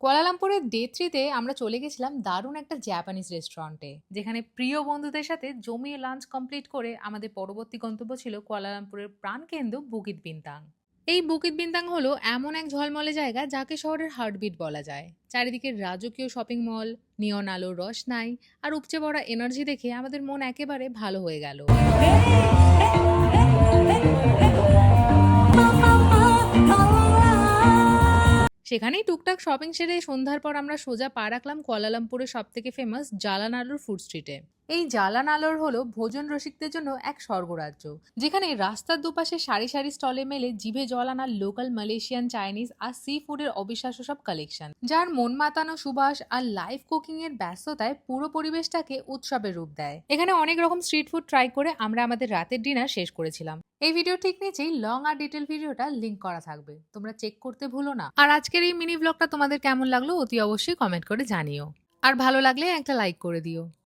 কুয়ালালামপুরের day 3 তে আমরা চলে গেছিলাম দারুণ একটা জাপানিজ রেস্টুরেন্টে। যেখানে প্রিয় বন্ধুদের সাথে জমিয়ে লাঞ্চ কমপ্লিট করে আমাদের পরবর্তী গন্তব্য ছিল কুয়ালালামপুরের প্রাণকেন্দ্র বুকিত বিন্তাং। এই বুকিত বিন্তাং হলো এমন এক ঝলমলে জায়গা যাকে শহরের হার্টবিট বলা যায়। চারিদিকে রাজকীয় শপিং মল, নিয়ন আলোর রসনাই আর উপচে পড়া এনার্জি দেখে আমাদের মন একেবারে ভালো হয়ে গেল। সেখানেই টুকটাক শপিং সেরে সন্ধ্যার পর আমরা সোজা পা রাখলাম কুয়ালালামপুরের সবথেকে ফেমাস জালান আলোর ফুড স্ট্রিটে। এই জালান আলোর হলো ভোজন রসিকদের জন্য এক স্বর্গরাজ্য, যেখানে রাস্তার দুপাশে সারি সারি স্টলে মেলে জিভে জল আনা লোকাল মালয়েশিয়ান, চাইনিজ আর সি ফুডের অবিশ্বাস্য সব কালেকশন, যার মন মাতানো সুবাস আর লাইভ কুকিং এর ব্যস্ততায় পুরো পরিবেশটাকে উৎসবের রূপ দেয়। এখানে অনেক রকম স্ট্রিট ফুড ট্রাই করে আমরা আমাদের রাতের ডিনার শেষ করেছিলাম। এই ভিডিও ঠিক নিচেই লং আর ডিটেল ভিডিওটা লিংক করা থাকবে, তোমরা চেক করতে ভুলো না। আর আজকের এই মিনি ব্লগটা তোমাদের কেমন লাগলো অতি অবশ্যই কমেন্ট করে জানিও। আর ভালো লাগলে একটা লাইক করে দিও।